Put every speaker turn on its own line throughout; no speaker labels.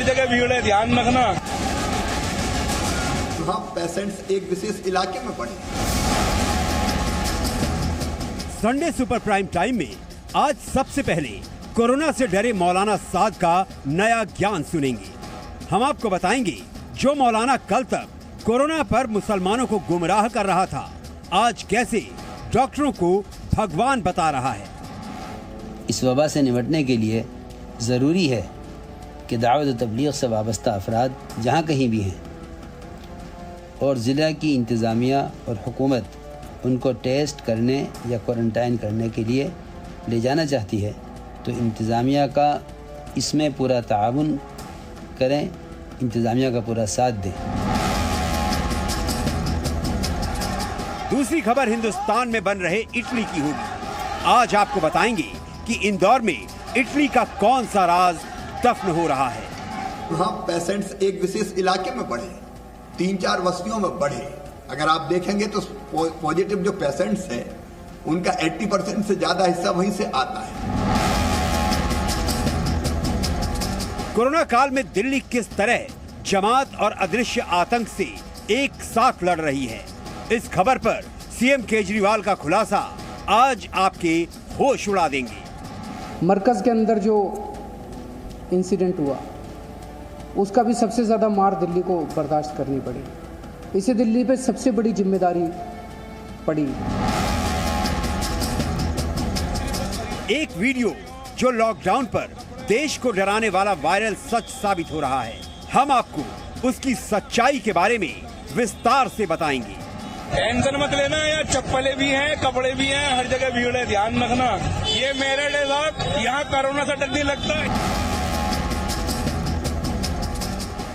जगह भीड़ है, ध्यान रखना।
वहाँ पेशेंट्स एक विशेष इलाके में पड़े।
संडे सुपर प्राइम टाइम में आज सबसे पहले कोरोना से डरे मौलाना साद का नया ज्ञान सुनेंगे। हम आपको बताएंगे जो मौलाना कल तक कोरोना पर मुसलमानों को गुमराह कर रहा था, आज कैसे डॉक्टरों को भगवान बता रहा है।
इस वबा से निपटने के लिए ज़रूरी है कि दावत व तबलीग से वाबस्ता अफराद जहाँ कहीं भी हैं और ज़िला की इंतज़ामिया और हुकूमत उनको टेस्ट करने या क्वारंटाइन करने के लिए ले जाना चाहती है तो इंतज़ामिया का इसमें पूरा ताउन करें, इंतज़ामिया का पूरा साथ दें।
दूसरी खबर हिंदुस्तान में बन रहे इटली की होगी। आज आपको बताएंगे कि इंदौर में इटली का कौन सा राज दफन हो रहा है।
वहाँ पेशेंट्स एक विशेष इलाके में बढ़े, 3-4 बस्तियों में बढ़े। अगर आप देखेंगे तो पॉजिटिव जो पेशेंट्स हैं उनका 80% से ज्यादा हिस्सा वहीं से आता है।
कोरोना काल में दिल्ली किस तरह जमात और अदृश्य आतंक से एक साथ लड़ रही है, इस खबर पर सीएम केजरीवाल का खुलासा आज आपके होश उड़ा देंगे।
मरकज के अंदर जो इंसिडेंट हुआ उसका भी सबसे ज्यादा मार दिल्ली को बर्दाश्त करनी पड़ी। इसे दिल्ली पे सबसे बड़ी जिम्मेदारी पड़ी।
एक वीडियो जो लॉकडाउन पर देश को डराने वाला वायरल सच साबित हो रहा है। हम आपको उसकी सच्चाई के बारे में विस्तार से बताएंगे।
टेंशन मत लेना, यार चप्पलें भी हैं, कपड़े भी हैं, हर जगह भीड़ है, ध्यान रखना। ये मेरठ है साहब, यहाँ कोरोना से डर नहीं लगता है।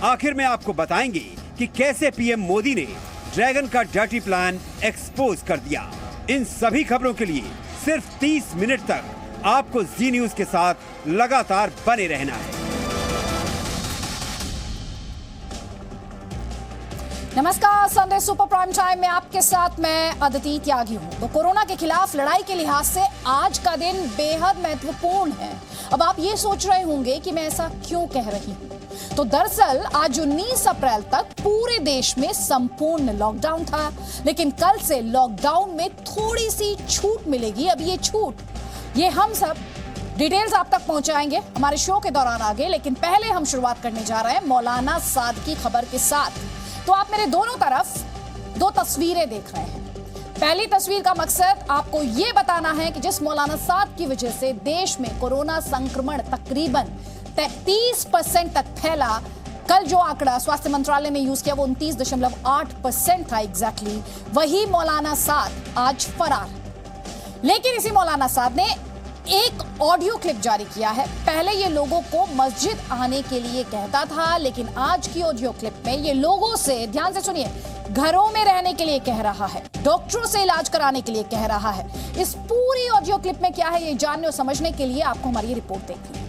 आखिर में आपको बताएंगे कि कैसे पीएम मोदी ने ड्रैगन का डर्टी प्लान एक्सपोज कर दिया। इन सभी खबरों के लिए सिर्फ 30 मिनट तक आपको जी न्यूज के साथ लगातार बने रहना है।
नमस्कार, संडे सुपर प्राइम टाइम में आपके साथ मैं अदिति त्यागी हूं। तो कोरोना के खिलाफ लड़ाई के लिहाज से आज का दिन बेहद महत्वपूर्ण है। अब आप ये सोच रहे होंगे कि मैं ऐसा क्यों कह रही हूं। तो दरअसल आज 19 अप्रैल तक पूरे देश में संपूर्ण लॉकडाउन था, लेकिन कल से लॉकडाउन में थोड़ी सी छूट मिलेगी। अब ये छूट, ये हम सब डिटेल्स आप तक पहुंचाएंगे हमारे शो के दौरान आगे, लेकिन पहले हम शुरुआत करने जा रहे हैं मौलाना साद की खबर के साथ। तो आप मेरे दोनों तरफ 2 तस्वीरें देख रहे हैं। पहली तस्वीर का मकसद आपको यह बताना है कि जिस मौलाना साद की वजह से देश में कोरोना संक्रमण तकरीबन 33% तक फैला, कल जो आंकड़ा स्वास्थ्य मंत्रालय ने यूज किया वो 29.8% था एग्जैक्टली, वही मौलाना साद आज फरार। लेकिन इसी मौलाना साद ने एक ऑडियो क्लिप जारी किया है। पहले ये लोगों को मस्जिद आने के लिए कहता था, लेकिन आज की ऑडियो क्लिप में ये लोगों से, ध्यान से सुनिए, घरों में रहने के लिए कह रहा है, डॉक्टरों से इलाज कराने के लिए कह रहा है। इस पूरी ऑडियो क्लिप में क्या है ये जानने और समझने के लिए आपको हमारी ये रिपोर्ट देखनी है।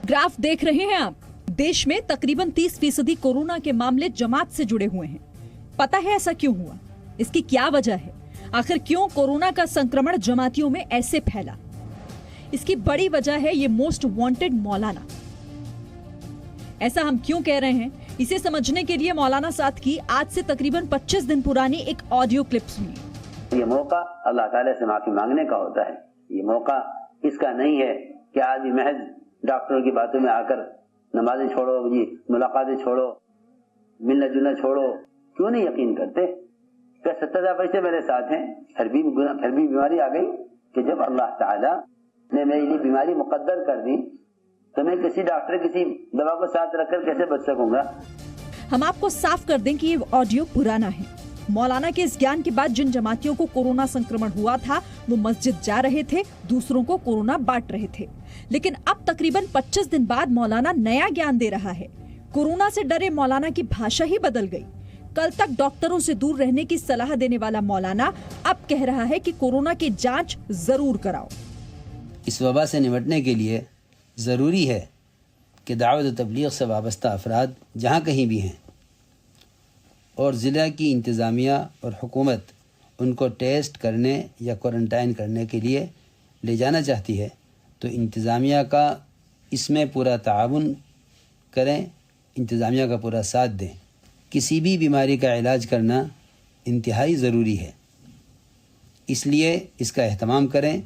ग्राफ देख रहे हैं आप। देश में तकरीबन 30% कोरोना के मामले जमात से जुड़े हुए हैं। पता है ऐसा क्यों हुआ? इसकी क्या वजह है? आखिर क्यों कोरोना का संक्रमण जमातियों में ऐसे फैला? इसकी बड़ी वजह है ये मोस्ट वांटेड मौलाना। ऐसा हम क्यों कह रहे हैं, इसे समझने के लिए मौलाना साद की आज से तकरीबन 25 दिन पुरानी एक ऑडियो क्लिप सुनिए।
ये मौका अल्लाह ताला से माफी मांगने का होता है। ये मौका इसका नहीं है कि आज महज डॉक्टरों की बातों में आकर नमाजें छोड़ो जी, मुलाकातें छोड़ो, मिलना जुलना छोड़ो। क्यों नहीं यकीन करते? क्या 70 पैसे मेरे साथ हैं, फिर भी बीमारी आ गई कि जब अल्लाह ताला ने मेरी लिए बीमारी मुकद्दर कर दी तो मैं किसी डॉक्टर किसी दवा को साथ रखकर कैसे बच सकूंगा?
हम आपको साफ कर दें कि ये ऑडियो पुराना है। मौलाना के इस ज्ञान के बाद जिन जमातियों को कोरोना संक्रमण हुआ था वो मस्जिद जा रहे थे, दूसरों को कोरोना बांट रहे थे। लेकिन अब तकरीबन 25 दिन बाद मौलाना नया ज्ञान दे रहा है। कोरोना से डरे मौलाना की भाषा ही बदल गई। कल तक डॉक्टरों से दूर रहने की सलाह देने वाला मौलाना अब कह रहा है कि कोरोना की जांच जरूर कराओ।
इस वबा से निपटने के लिए ज़रूरी है कि दावत व तबलीग से वाबस्ता अफराद जहाँ कहीं भी हैं और ज़िला की इंतज़ामिया और हुकूमत उनको टेस्ट करने या क्वारंटाइन करने के लिए ले जाना चाहती है तो इंतज़ामिया का इसमें पूरा ताउन करें, इंतज़ामिया का पूरा साथ दें। किसी भी बीमारी का इलाज करना इंतहाई ज़रूरी है, इसलिए इसका एहतमाम करें।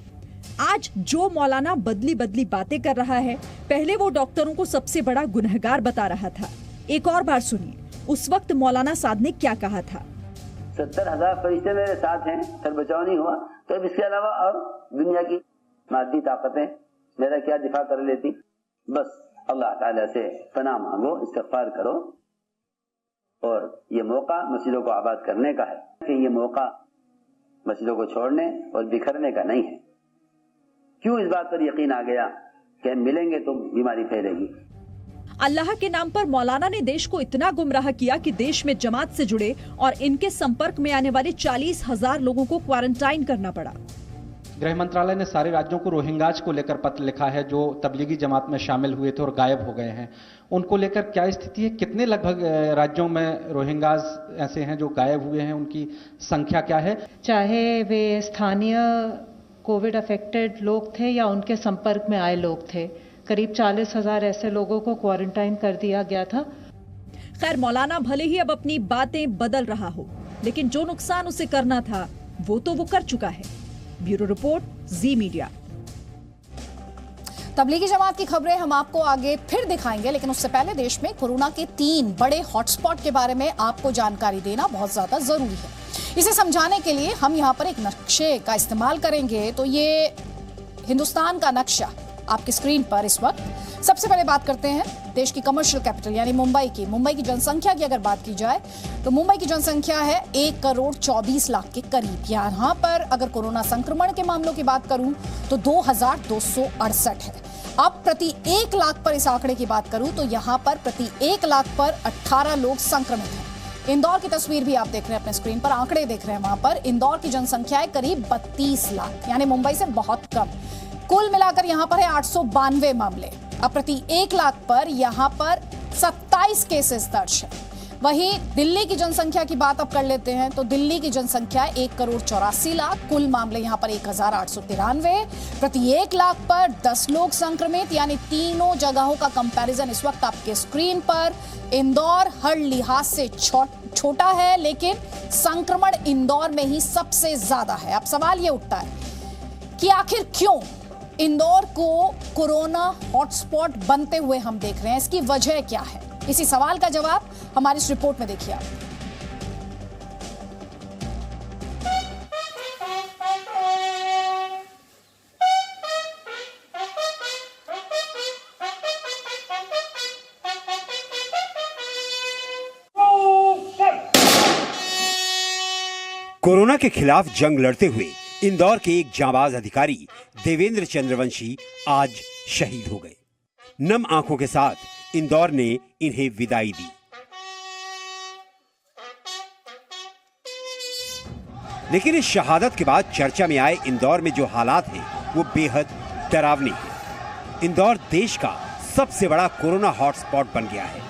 आज जो मौलाना बदली बदली बातें कर रहा है, पहले वो डॉक्टरों को सबसे बड़ा गुनहगार बता रहा था। एक और बार सुनिए उस वक्त मौलाना साद ने क्या कहा था।
70,000 फरिश्ते मेरे साथ हैं, सर बचाव नहीं हुआ तो अब इसके अलावा और दुनिया की मादी ताकतें मेरा क्या दिफा कर लेती। बस अल्लाह ताला से पनाह मांगो, इस्तिग़फ़ार करो और ये मौका मस्जिदों को आबाद करने का है कि ये मौका मस्जिदों को छोड़ने और बिखरने का नहीं है। क्यों इस बात पर यकीन आ गया कि मिलेंगे तो बीमारी फैलेगी।
अल्लाह के नाम पर मौलाना ने देश को इतना गुमराह किया कि देश में जमात से जुड़े और इनके संपर्क में आने वाले 40,000 लोगों को क्वारंटाइन करना पड़ा।
गृह मंत्रालय ने सारे राज्यों को रोहिंग्याज को लेकर पत्र लिखा है जो तबलीगी जमात में शामिल हुए थे और गायब हो गए हैं। उनको लेकर क्या स्थिति है? कितने लगभग राज्यों में रोहिंग्याज ऐसे हैं जो गायब हुए हैं? उनकी संख्या क्या है?
चाहे वे स्थानीय कोविड अफेक्टेड लोग थे या उनके संपर्क में आए लोग थे, करीब 40,000 ऐसे लोगों को क्वारंटाइन कर दिया गया था।
खैर, मौलाना भले ही अब अपनी बातें बदल रहा हो, लेकिन जो नुकसान उसे करना था वो तो वो कर चुका है। ब्यूरो रिपोर्ट, जी मीडिया।
तबलीगी जमात की खबरें हम आपको आगे फिर दिखाएंगे, लेकिन उससे पहले देश में कोरोना के 3 बड़े हॉटस्पॉट के बारे में आपको जानकारी देना बहुत ज्यादा जरूरी है। इसे समझाने के लिए हम यहाँ पर एक नक्शे का इस्तेमाल करेंगे। तो ये हिंदुस्तान का नक्शा आपकी स्क्रीन पर इस वक्त। सबसे पहले बात करते हैं देश की कमर्शियल कैपिटल यानी मुंबई की। मुंबई की जनसंख्या की अगर बात की जाए तो मुंबई की जनसंख्या है 1,24,00,000 के करीब। यहाँ पर अगर कोरोना संक्रमण के मामलों की बात करूं तो 2,268 है। अब प्रति 1 लाख पर इस आंकड़े की बात करूं तो यहाँ पर प्रति 1 लाख पर 18 लोग संक्रमित हैं। इंदौर की तस्वीर भी आप देख रहे हैं अपने स्क्रीन पर, आंकड़े देख रहे हैं। वहां पर इंदौर की जनसंख्या है करीब 32 लाख, यानी मुंबई से बहुत कम। कुल मिलाकर यहां पर है 892 मामले। अब प्रति 1 लाख पर यहां पर 27 केसेस दर्ज है। वहीं दिल्ली की जनसंख्या की बात अब कर लेते हैं तो दिल्ली की जनसंख्या 1,84,00,000, कुल मामले यहां पर 1,893। प्रति 1 लाख पर 10 लोग संक्रमित, यानी तीनों जगहों का कंपैरिजन इस वक्त आपके स्क्रीन पर। इंदौर हर लिहाज से छोटा है, लेकिन संक्रमण इंदौर में ही सबसे ज्यादा है। अब सवाल ये उठता है कि आखिर क्यों इंदौर को कोरोना हॉटस्पॉट बनते हुए हम देख रहे हैं, इसकी वजह क्या है? इसी सवाल का जवाब हमारी इस रिपोर्ट में देखिए आप।
कोरोना के खिलाफ जंग लड़ते हुए इंदौर के एक जांबाज अधिकारी देवेंद्र चंद्रवंशी आज शहीद हो गए। नम आंखों के साथ इंदौर ने इन्हें विदाई दी। लेकिन इस शहादत के बाद चर्चा में आए इंदौर में जो हालात हैं वो बेहद डरावने हैं। इंदौर देश का सबसे बड़ा कोरोना हॉटस्पॉट बन गया है।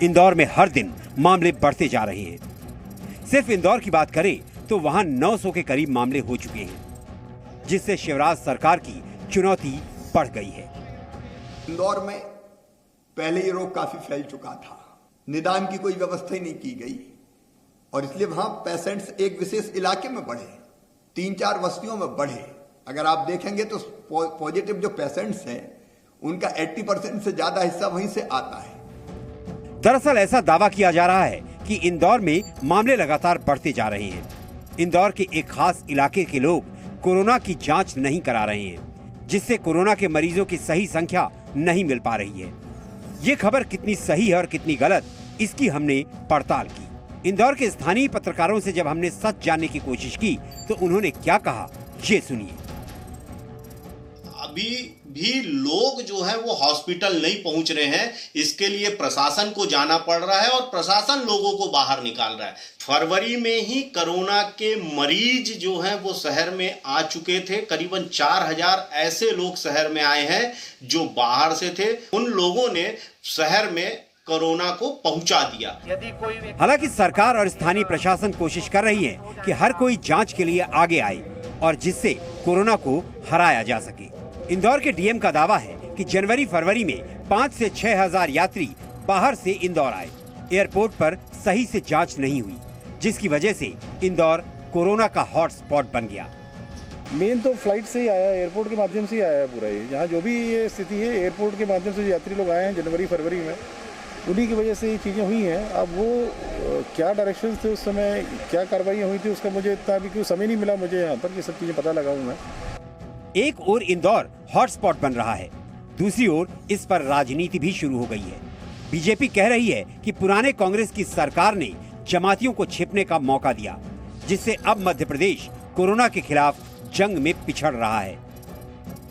इंदौर में हर दिन मामले बढ़ते जा रहे हैं। सिर्फ इंदौर की बात करें तो वहां 900 के करीब मामले हो चुके हैं, जिससे शिवराज सरकार की चुनौती बढ़ गई है।
इंदौर में पहले ये रोग काफी फैल चुका था, निदान की कोई व्यवस्था ही नहीं की गई और इसलिए वहां पेशेंट्स एक विशेष इलाके में बढ़े, 3-4 बस्तियों में बढ़े। अगर आप देखेंगे तो पॉजिटिव जो पेशेंट्स हैं उनका 80% से ज्यादा हिस्सा वहीं से आता है।
दरअसल ऐसा दावा किया जा रहा है कि इंदौर में मामले लगातार बढ़ते जा रहे हैं। इंदौर के एक खास इलाके के लोग कोरोना की जांच नहीं करा रहे हैं, जिससे कोरोना के मरीजों की सही संख्या नहीं मिल पा रही है। ये खबर कितनी सही है और कितनी गलत, इसकी हमने पड़ताल की। इंदौर के स्थानीय पत्रकारों से जब हमने सच जानने की कोशिश की तो उन्होंने क्या कहा, ये सुनिए।
अभी भी लोग जो है वो हॉस्पिटल नहीं पहुंच रहे हैं, इसके लिए प्रशासन को जाना पड़ रहा है और प्रशासन लोगों को बाहर निकाल रहा है। फरवरी में ही कोरोना के मरीज जो हैं वो शहर में आ चुके थे। करीबन 4,000 ऐसे लोग शहर में आए हैं जो बाहर से थे। उन लोगों ने शहर में कोरोना को पहुंचा दिया।
हालांकि सरकार और स्थानीय प्रशासन कोशिश कर रही है कि हर कोई जांच के लिए आगे आए और जिससे कोरोना को हराया जा सके। इंदौर के डीएम का दावा है कि जनवरी फरवरी में 5 से 6 हजार यात्री बाहर से इंदौर आए। एयरपोर्ट पर सही से जांच नहीं हुई, जिसकी वजह से इंदौर कोरोना का हॉटस्पॉट बन गया।
मेन तो फ्लाइट से ही आया, एयरपोर्ट के माध्यम से ही आया है पूरा। ये यहाँ जो भी ये स्थिति है, एयरपोर्ट के माध्यम से जो यात्री लोग आए हैं जनवरी फरवरी में, उन्हीं की वजह से ये चीज़ें हुई हैं। अब वो क्या डायरेक्शंस थे उस समय, क्या कार्रवाई हुई थी, उसका मुझे इतना अभी क्यों समय नहीं मिला मुझे यहाँ पर, ये सब चीज़ें पता लगाऊँ मैं।
एक ओर इंदौर हॉटस्पॉट बन रहा है, दूसरी ओर इस पर राजनीति भी शुरू हो गई है। बीजेपी कह रही है कि पुराने कांग्रेस की सरकार ने जमातियों को छिपने का मौका दिया, जिससे अब मध्य प्रदेश कोरोना के खिलाफ जंग में पिछड़ रहा है।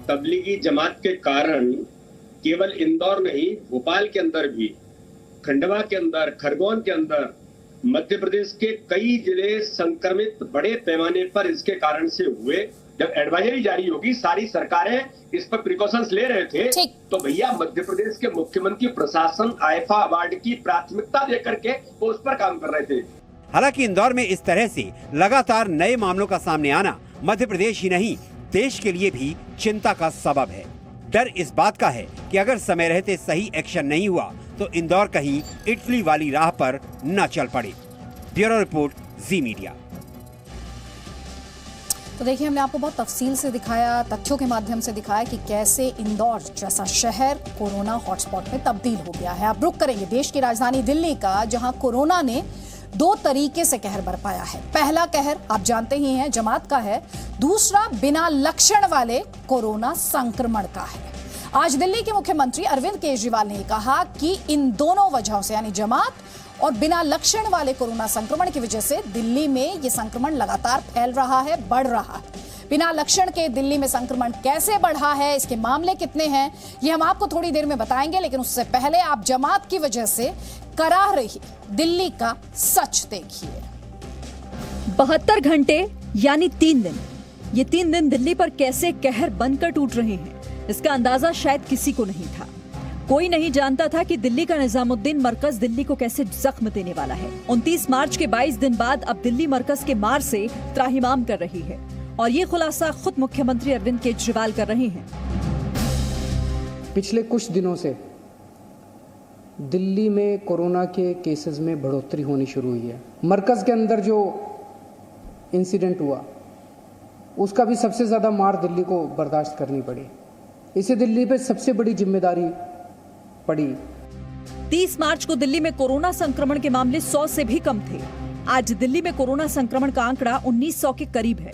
तबलीगी जमात के कारण केवल इंदौर नहीं, भोपाल के अंदर भी, खंडवा के अंदर, खरगोन के अंदर, मध्य प्रदेश के कई जिले संक्रमित बड़े पैमाने पर इसके कारण से हुए। जब एडवाइजरी जारी होगी, सारी सरकारें इस पर प्रिकॉशंस ले रहे थे, तो भैया मध्य प्रदेश के मुख्यमंत्री प्रशासन आईफा अवार्ड की प्राथमिकता देकर के वो उस पर काम कर रहे थे।
हालांकि इंदौर में इस तरह से लगातार नए मामलों का सामने आना मध्य प्रदेश ही नहीं, देश के लिए भी चिंता का सबब है। डर इस बात का है कि अगर समय रहते सही एक्शन नहीं हुआ तो इंदौर कहीं इटली वाली राह पर न चल पड़े। ब्यूरो रिपोर्ट, जी मीडिया।
तो देखिए, हमने आपको बहुत तफसील से दिखाया, तथ्यों के माध्यम से दिखाया कि कैसे इंदौर जैसा शहर कोरोना हॉटस्पॉट में तब्दील हो गया है। अब रुक करेंगे देश की राजधानी दिल्ली का, जहां कोरोना ने 2 तरीके से कहर बरपाया है। पहला कहर आप जानते ही हैं, जमात का है। दूसरा बिना लक्षण वाले कोरोना संक्रमण का है। आज दिल्ली के मुख्यमंत्री अरविंद केजरीवाल ने कहा कि इन दोनों वजहों से, यानी जमात और बिना लक्षण वाले कोरोना संक्रमण की वजह से दिल्ली में ये संक्रमण लगातार फैल रहा है, बढ़ रहा है। बिना लक्षण के दिल्ली में संक्रमण कैसे बढ़ा है, इसके मामले कितने हैं, ये हम आपको थोड़ी देर में बताएंगे। लेकिन उससे पहले आप जमात की वजह से कराह रही दिल्ली का सच देखिए।
72 घंटे यानी 3 दिन, ये 3 दिन दिल्ली पर कैसे कहर बनकर टूट रहे हैं, इसका अंदाजा शायद किसी को नहीं था। कोई नहीं जानता था कि दिल्ली का निजामुद्दीन मरकज दिल्ली को कैसे जख्म देने वाला है। 29 मार्च के 22 दिन बाद अब दिल्ली मरकज के मार से त्राहिमाम कर रही है, और ये खुलासा खुद मुख्यमंत्री अरविंद केजरीवाल कर रहे हैं।
पिछले कुछ दिनों से दिल्ली में कोरोना के केसेस में बढ़ोतरी होनी शुरू हुई है। मरकज के अंदर जो इंसिडेंट हुआ, उसका भी सबसे ज़्यादा मार दिल्ली को बर्दाश्त करनी पड़ी। इसे दिल्ली पे सबसे बड़ी जिम्मेदारी पड़ी।
30 मार्च को दिल्ली में कोरोना संक्रमण के मामले 100 से भी कम थे। आज दिल्ली में कोरोना संक्रमण का आंकड़ा 1900 के करीब है।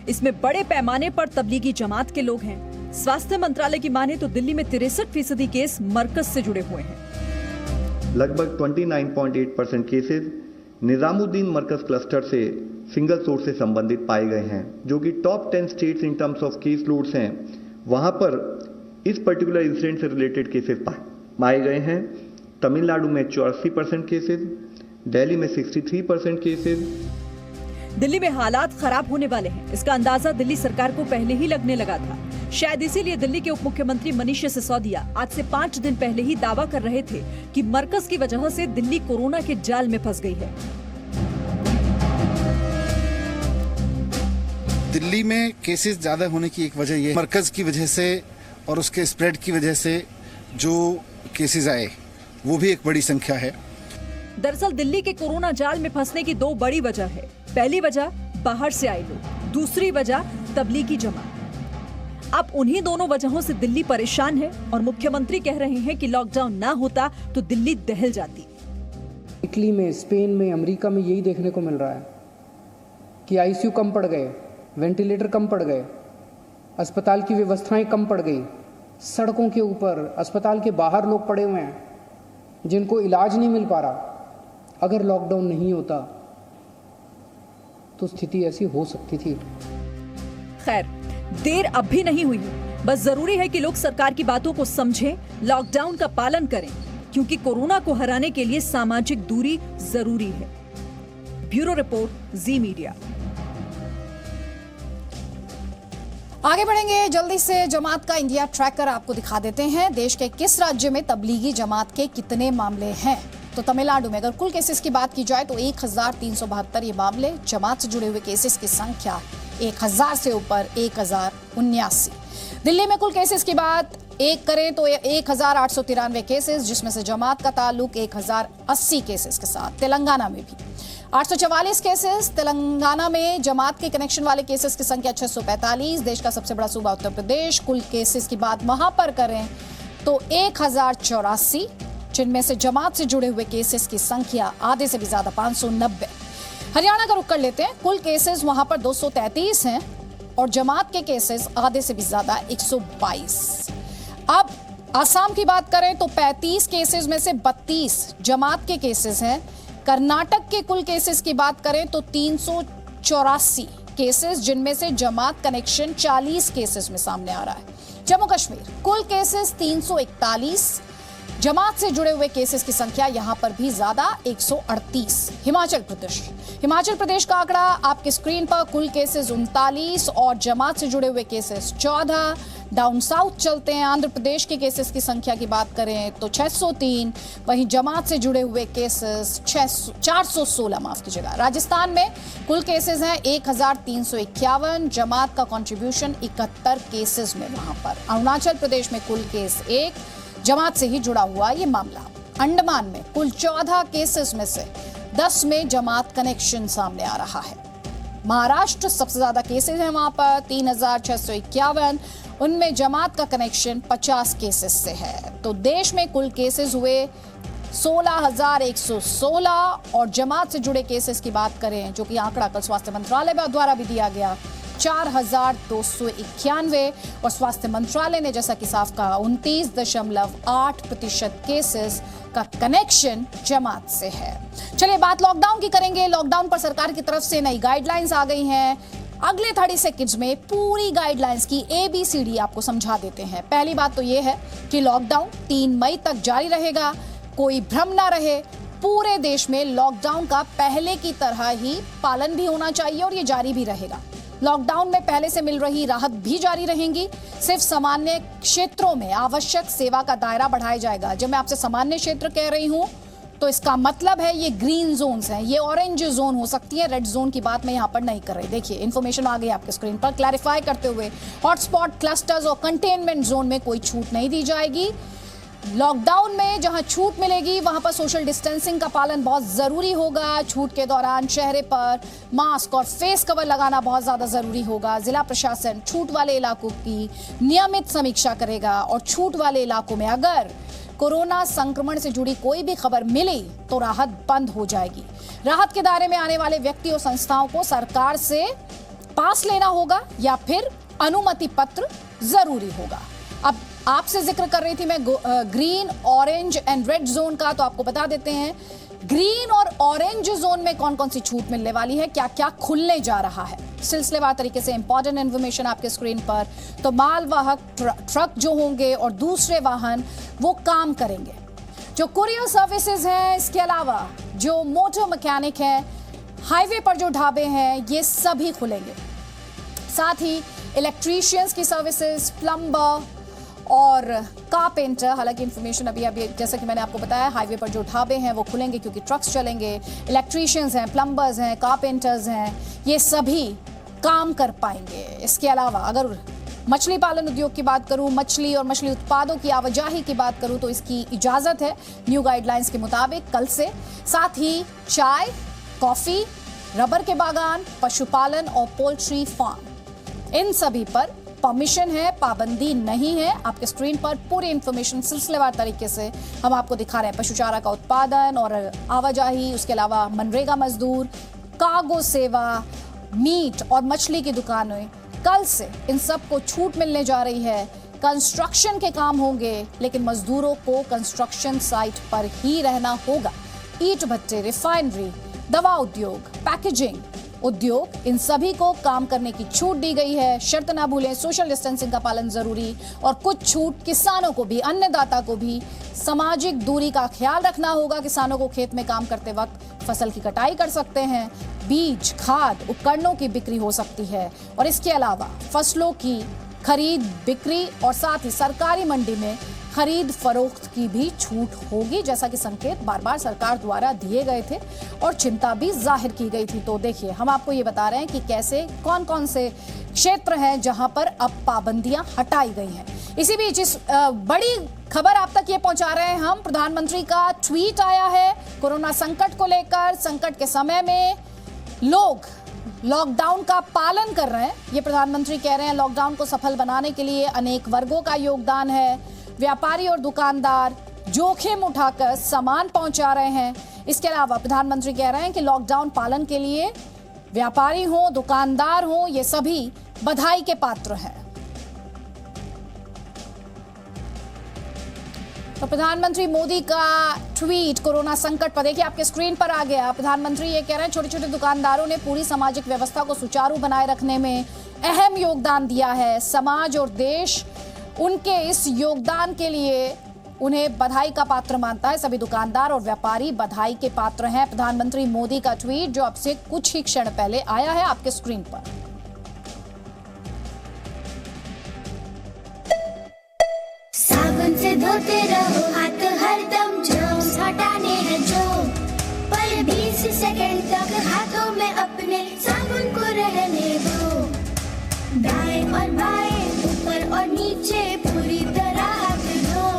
इसमें बड़े पैमाने पर तबलीगी जमात के लोग हैं। स्वास्थ्य मंत्रालय की माने तो दिल्ली में 63% केस मरकज से जुड़े हुए हैं।
लगभग 29.8% केसेस निजामुद्दीन मरकज क्लस्टर से सिंगल सोर्स से संबंधित पाए गए हैं, जो कि top 10 states in terms of case loads हैं। वहां पर इस पर्टिकुलर इंसिडेंट से रिलेटेड केसेस पाए गए हैं। तमिलनाडु में 84% केसेस, दिल्ली में 63% केसेस।
दिल्ली में हालात खराब होने वाले हैं, इसका अंदाजा दिल्ली सरकार को पहले ही लगने लगा था। शायद इसीलिए दिल्ली के उप मुख्यमंत्री मनीष सिसोदिया आज से 5 दिन पहले ही दावा कर रहे थे कि मरकज की वजह से दिल्ली कोरोना के जाल में फंस गई है।
दिल्ली में केसेस ज्यादा होने की एक वजह ये मरकज की वजह से और उसके स्प्रेड की वजह से जो केसेस आए, वो भी एक बड़ी संख्या है।
दरअसल दिल्ली के कोरोना जाल में फंसने की 2 बड़ी वजह है। पहली वजह बाहर से आए लोग, दूसरी वजह तबलीगी जमात। अब उन्हीं दोनों वजहों से दिल्ली परेशान है और मुख्यमंत्री कह रहे हैं कि लॉकडाउन ना होता तो दिल्ली दहल जाती।
इटली में, स्पेन में, अमेरिका में यही देखने को मिल रहा है कि आईसीयू कम पड़ गए, वेंटिलेटर कम पड़ गए, अस्पताल की व्यवस्थाएं कम पड़ गई। सड़कों के ऊपर, अस्पताल के बाहर लोग पड़े हुए हैं जिनको इलाज नहीं मिल पा रहा। अगर लॉकडाउन नहीं होता तो स्थिति ऐसी हो सकती थी।
खैर, देर अब भी नहीं हुई है। बस जरूरी है कि लोग सरकार की बातों को समझें, लॉकडाउन का पालन करें, क्योंकि कोरोना को हराने के लिए सामाजिक दूरी जरूरी है। ब्यूरो रिपोर्ट, जी मीडिया।
आगे बढ़ेंगे जल्दी से। जमात का इंडिया ट्रैकर आपको दिखा देते हैं। देश के किस राज्य में तबलीगी जमात के कितने मामले हैं। तो तमिलनाडु में अगर कुल केसेस की बात की जाए तो 1372 ये मामले। जमात से जुड़े हुए केसेस की संख्या 1000 से ऊपर 1079। दिल्ली में कुल केसेस की बात करें तो 1893 केसेस, जिसमें से जमात का ताल्लुक 1080 केसेस के साथ। तेलंगाना में भी 844 केसेस। तेलंगाना में जमात के कनेक्शन वाले केसेस की संख्या 645। देश का सबसे बड़ा सूबा उत्तर प्रदेश, कुल केसेस की बात वहां पर करें तो 1084, जिनमें से जमात से जुड़े हुए केसेस की संख्या आधे से भी ज्यादा 590। हरियाणा का रुख कर लेते हैं। कुल केसेस वहां पर 233 हैं और जमात के केसेस आधे से भी ज्यादा 122। अब असम की बात करें तो 35 केसेस में से 32 जमात के केसेस हैं। कर्नाटक के कुल केसेस की बात करें तो 384 केसेस, जिनमें से जमात कनेक्शन 40 केसेस में सामने आ रहा है। जम्मू कश्मीर कुल केसेस 341, जमात से जुड़े हुए केसेस की संख्या यहां पर भी ज्यादा 138। हिमाचल प्रदेश का आंकड़ा आपके स्क्रीन पर, कुल केसेस 39 और जमात से जुड़े हुए केसेस 14। डाउन साउथ चलते हैं। आंध्र प्रदेश के केसेस की संख्या की बात करें तो 603, वहीं जमात से जुड़े हुए केसेस 416, माफ कीजिएगा। राजस्थान में कुल केसेस हैं 1351, जमात का कंट्रीब्यूशन 71 केसेस में वहां पर। अरुणाचल प्रदेश में कुल केस 1, जमात से ही जुड़ा हुआ ये मामला। अंडमान में कुल 14 केसेस में से 10 में जमात कनेक्शन सामने आ रहा है। महाराष्ट्र सबसे ज्यादा केसेस हैं वहां पर 3651, उनमें जमात का कनेक्शन 50 केसेस से है। तो देश में कुल केसेस हुए 16,116 और जमात से जुड़े केसेस की बात करें, जो कि आंकड़ा कल स्वास्थ्य मंत्रालय द्वारा भी दिया गया, 4,291। और स्वास्थ्य मंत्रालय ने जैसा कि साफ कहा 29.8% केसेस का कनेक्शन जमात से है। चलिए बात लॉकडाउन की करेंगे। लॉकडाउन पर सरकार की तरफ से नई गाइडलाइंस आ गई हैं। अगले 30 सेकंड्स में पूरी गाइडलाइंस की ABCD आपको समझा देते हैं। पहली बात तो यह है कि लॉकडाउन 3 मई तक जारी रहेगा। कोई भ्रम ना रहे, पूरे देश में लॉकडाउन का पहले की तरह ही पालन भी होना चाहिए और ये जारी भी रहेगा। लॉकडाउन में पहले से मिल रही राहत भी जारी रहेंगी। सिर्फ सामान्य क्षेत्रों में आवश्यक सेवा का दायरा बढ़ाया जाएगा। जब मैं आपसे सामान्य क्षेत्र कह रही हूं तो इसका मतलब है ये ग्रीन जोन्स हैं, ये ऑरेंज जोन हो सकती है। रेड जोन की बात मैं यहाँ पर नहीं कर रही। देखिए इन्फॉर्मेशन आ गई आपके स्क्रीन पर। क्लैरिफाई करते हुए हॉटस्पॉट, क्लस्टर्स और कंटेनमेंट जोन में कोई छूट नहीं दी जाएगी। लॉकडाउन में जहां छूट मिलेगी वहां पर सोशल डिस्टेंसिंग का पालन बहुत जरूरी होगा। छूट के दौरान चेहरे पर मास्क और फेस कवर लगाना बहुत ज्यादा जरूरी होगा। जिला प्रशासन छूट वाले इलाकों की नियमित समीक्षा करेगा और छूट वाले इलाकों में अगर कोरोना संक्रमण से जुड़ी कोई भी खबर मिली तो राहत बंद हो जाएगी। राहत के दायरे में आने वाले व्यक्ति और संस्थाओं को सरकार से पास लेना होगा या फिर अनुमति पत्र जरूरी होगा। अब आपसे जिक्र कर रही थी मैं green, orange and red zone का, तो आपको बता देते हैं ग्रीन और ऑरेंज जोन में कौन कौन सी छूट मिलने वाली है, क्या क्या खुलने जा रहा है। सिलसिलेवार तरीके से इंपॉर्टेंट इन्फॉर्मेशन आपके स्क्रीन पर। तो मालवाहक ट्रक जो होंगे और दूसरे वाहन वो काम करेंगे। जो कुरियर सर्विसेज हैं, इसके अलावा जो मोटर मैकेनिक हैं, हाईवे पर जो ढाबे हैं, ये सभी खुलेंगे। साथ ही इलेक्ट्रीशियंस की सर्विसेज, प्लम्बर और कारपेंटर, हालांकि इन्फॉर्मेशन अभी जैसा कि मैंने आपको बताया, हाईवे पर जो ढाबे हैं वो खुलेंगे क्योंकि ट्रक्स चलेंगे। इलेक्ट्रीशियंस हैं, प्लम्बर्स हैं, कारपेंटर्स हैं, ये सभी काम कर पाएंगे। इसके अलावा अगर मछली पालन उद्योग की बात करूं, मछली और मछली उत्पादों की आवाजाही की बात करूं तो इसकी इजाजत है न्यू गाइडलाइंस के मुताबिक कल से। साथ ही चाय, कॉफी, रबर के बागान, पशुपालन और पोल्ट्री फार्म, इन सभी पर परमिशन है, पाबंदी नहीं है। आपके स्क्रीन पर पूरी इंफॉर्मेशन सिलसिलेवार तरीके से हम आपको दिखा रहे हैं। पशु चारा का उत्पादन और आवाजाही, उसके अलावा मनरेगा मजदूर, कार्गो सेवा, मीट और मछली की दुकानें, कल से इन सब को छूट मिलने जा रही है। कंस्ट्रक्शन के काम होंगे लेकिन मजदूरों को कंस्ट्रक्शन साइट पर ही रहना होगा। ईंट भट्टे, रिफाइनरी, दवा उद्योग, पैकेजिंग उद्योग, इन सभी को काम करने की छूट दी गई है। शर्त ना भूलें, सोशल डिस्टेंसिंग का पालन जरूरी और कुछ छूट किसानों को भी, अन्नदाता को भी सामाजिक दूरी का ख्याल रखना होगा। किसानों को खेत में काम करते वक्त फसल की कटाई कर सकते हैं, बीज, खाद, उपकरणों की बिक्री हो सकती है और इसके अलावा फसलों की खरीद, बिक्री और साथ ही सरकारी मंडी में खरीद फरोख्त की भी छूट होगी, जैसा कि संकेत बार बार सरकार द्वारा दिए गए थे और चिंता भी जाहिर की गई थी। तो देखिए, हम आपको ये बता रहे हैं कि कैसे कौन कौन से क्षेत्र हैं जहां पर अब पाबंदियां हटाई गई हैं। इसी बीच इस बड़ी खबर आप तक ये पहुंचा रहे हैं हम, प्रधानमंत्री का ट्वीट आया है कोरोना संकट को लेकर। संकट के समय में लोग लॉकडाउन का पालन कर रहे हैं, ये प्रधानमंत्री कह रहे हैं। लॉकडाउन को सफल बनाने के लिए अनेक वर्गों का योगदान है। व्यापारी और दुकानदार जोखिम उठाकर सामान पहुंचा रहे हैं। इसके अलावा प्रधानमंत्री कह रहे हैं कि लॉकडाउन पालन के लिए व्यापारी हो, दुकानदार हो, ये सभी बधाई के पात्र हैं। तो प्रधानमंत्री मोदी का ट्वीट कोरोना संकट पर देखिए, आपके स्क्रीन पर आ गया। प्रधानमंत्री ये कह रहे हैं छोटे छोटे दुकानदारों ने पूरी सामाजिक व्यवस्था को सुचारू बनाए रखने में अहम योगदान दिया है। समाज और देश उनके इस योगदान के लिए उन्हें बधाई का पात्र मानता है। सभी दुकानदार और व्यापारी बधाई के पात्र हैं। प्रधानमंत्री मोदी का ट्वीट जो अब से कुछ ही क्षण पहले आया है आपके स्क्रीन पर।
साबुन से धोते रहो हाथ हरदम, जर्म्स हटाने हैं जो, पर 20 सेकंड तक हाथों में अपने साबुन को रहने दो। दाएं और बाएं, ऊपर और नीचे पूरी तरह हाथ धो,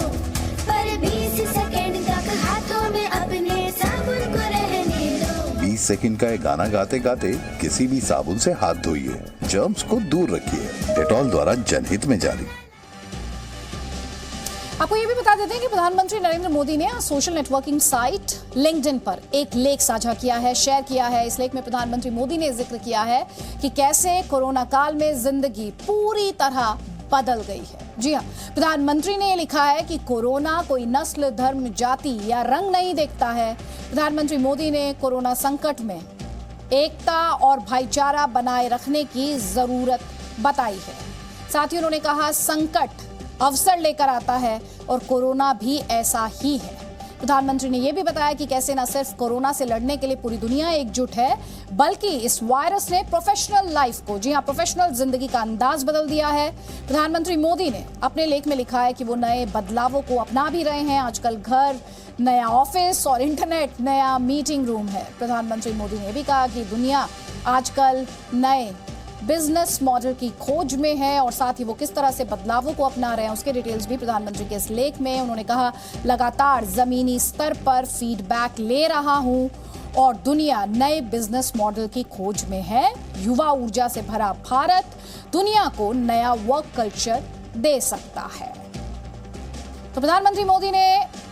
पर 20 सेकंड तक हाथों में अपने साबुन को रहने दो।
20 सेकंड का ये गाना गाते गाते किसी भी साबुन से हाथ धोइए, जर्म्स को दूर रखिए। डेटॉल द्वारा जनहित में जारी।
आपको ये भी बता देते हैं कि प्रधानमंत्री नरेंद्र मोदी ने सोशल नेटवर्किंग साइट लिंक्डइन पर एक लेख साझा किया है, शेयर किया है। इस लेख में प्रधानमंत्री मोदी ने जिक्र किया है कि कैसे कोरोना काल में जिंदगी पूरी तरह बदल गई है। जी हाँ, प्रधानमंत्री ने लिखा है कि कोरोना कोई नस्ल, धर्म, जाति या रंग नहीं देखता है। प्रधानमंत्री मोदी ने कोरोना संकट में एकता और भाईचारा बनाए रखने की जरूरत बताई है। साथ ही उन्होंने कहा, संकट अवसर लेकर आता है और कोरोना भी ऐसा ही है। प्रधानमंत्री ने यह भी बताया कि कैसे न सिर्फ कोरोना से लड़ने के लिए पूरी दुनिया एकजुट है, बल्कि इस वायरस ने प्रोफेशनल लाइफ को, जी हां, प्रोफेशनल जिंदगी का अंदाज बदल दिया है। प्रधानमंत्री मोदी ने अपने लेख में लिखा है कि वो नए बदलावों को अपना भी रहे हैं। आजकल घर नया ऑफिस और इंटरनेट नया मीटिंग रूम है। प्रधानमंत्री मोदी ने भी कहा कि दुनिया आजकल नए बिजनेस मॉडल की खोज में है और साथ ही वो किस तरह से बदलावों को अपना रहे हैं उसके डिटेल्स भी प्रधानमंत्री के इस लेख में। उन्होंने कहा, लगातार जमीनी स्तर पर फीडबैक ले रहा हूं और दुनिया नए बिजनेस मॉडल की खोज में है। युवा ऊर्जा से भरा भारत दुनिया को नया वर्क कल्चर दे सकता है। तो प्रधानमंत्री मोदी ने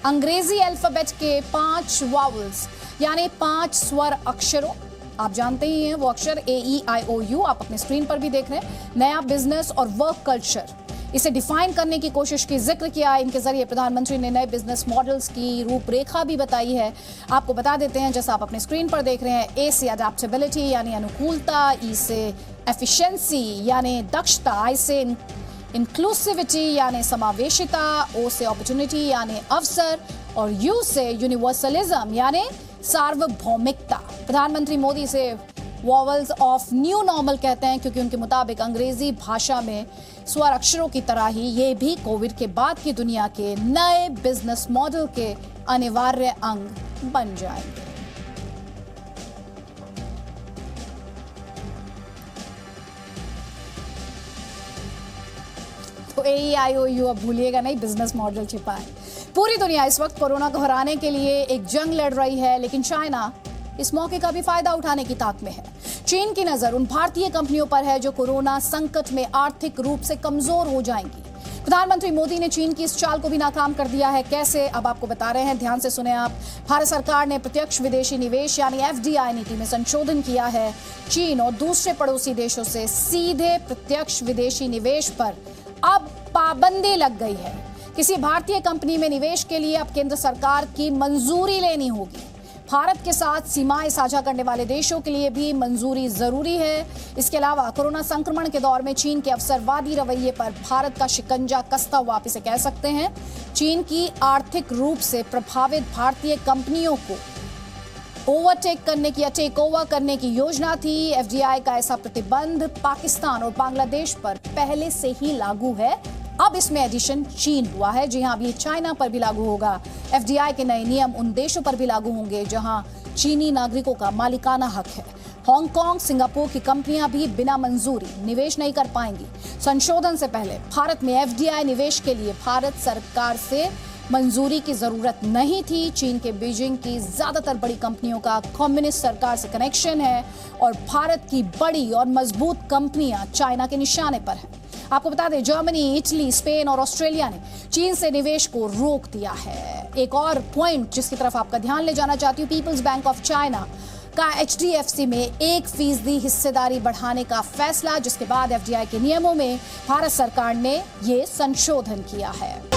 अंग्रेजी अल्फाबेट के 5 वॉवल्स यानी 5 स्वर अक्षरों, आप जानते ही हैं वो अक्षर AEIOU, आप अपने स्क्रीन पर भी देख रहे हैं, नया बिजनेस और वर्क कल्चर, इसे डिफाइन करने की कोशिश की जिक्र किया। इनके जरिए प्रधानमंत्री ने नए बिजनेस मॉडल्स की रूपरेखा भी बताई है। आपको बता देते हैं, जैसा आप अपने स्क्रीन पर देख रहे हैं, A से अडेप्टेबिलिटी यानी अनुकूलता, E से एफिशिएंसी यानी दक्षता, I से इंक्लूसिविटी यानी समावेशिता, O से अपॉर्चुनिटी यानी अवसर और U से यूनिवर्सलिज्म यानी सार्वभौमिकता। प्रधानमंत्री मोदी से वॉवल्स ऑफ न्यू नॉर्मल कहते हैं क्योंकि उनके मुताबिक अंग्रेजी भाषा में स्वर अक्षरों की तरह ही ये भी कोविड के बाद की दुनिया के नए बिजनेस मॉडल के अनिवार्य अंग बन जाएंगे। तो AEIOU अब भूलिएगा नहीं, बिजनेस मॉडल छिपा है। पूरी दुनिया इस वक्त कोरोना को हराने के लिए एक जंग लड़ रही है, लेकिन चाइना इस मौके का भी फायदा उठाने की ताक में है। चीन की नजर उन भारतीय कंपनियों पर है जो कोरोना संकट में आर्थिक रूप से कमजोर हो जाएंगी। प्रधानमंत्री मोदी ने चीन की इस चाल को भी नाकाम कर दिया है। कैसे, अब आपको बता रहे हैं, ध्यान से सुने आप। भारत सरकार ने प्रत्यक्ष विदेशी निवेश यानी FDI नीति में संशोधन किया है। चीन और दूसरे पड़ोसी देशों से सीधे प्रत्यक्ष विदेशी निवेश पर अब पाबंदी लग गई है। किसी भारतीय कंपनी में निवेश के लिए अब केंद्र सरकार की मंजूरी लेनी होगी। भारत के साथ सीमाएं साझा करने वाले देशों के लिए भी मंजूरी जरूरी है। इसके अलावा कोरोना संक्रमण के दौर में चीन के अवसरवादी रवैये पर भारत का शिकंजा कसता हुआ, आप इसे कह सकते हैं। चीन की आर्थिक रूप से प्रभावित भारतीय कंपनियों को ओवरटेक करने की या टेक ओवर करने की योजना थी। एफडीआई का ऐसा प्रतिबंध पाकिस्तान और बांग्लादेश पर पहले से ही लागू है। अब इसमें एडिशन चीन हुआ है। जी हां, अब ये चाइना पर भी लागू होगा। एफडीआई के नए नियम उन देशों पर भी लागू होंगे जहां चीनी नागरिकों का मालिकाना हक है। हांगकांग, सिंगापुर की कंपनियां भी बिना मंजूरी निवेश नहीं कर पाएंगी। संशोधन से पहले भारत में एफडीआई निवेश के लिए भारत सरकार से मंजूरी की जरूरत नहीं थी। चीन के बीजिंग की ज्यादातर बड़ी कंपनियों का कम्युनिस्ट सरकार से कनेक्शन है और भारत की बड़ी और मजबूत कंपनियां चाइना के निशाने पर हैं। आपको बता दें, जर्मनी, इटली, स्पेन और ऑस्ट्रेलिया ने चीन से निवेश को रोक दिया है। एक और पॉइंट जिसकी तरफ आपका ध्यान ले जाना चाहती हूँ, पीपल्स बैंक ऑफ चाइना का एचडीएफसी में 1% हिस्सेदारी बढ़ाने का फैसला, जिसके बाद एफडीआई के नियमों में भारत सरकार ने ये संशोधन किया है।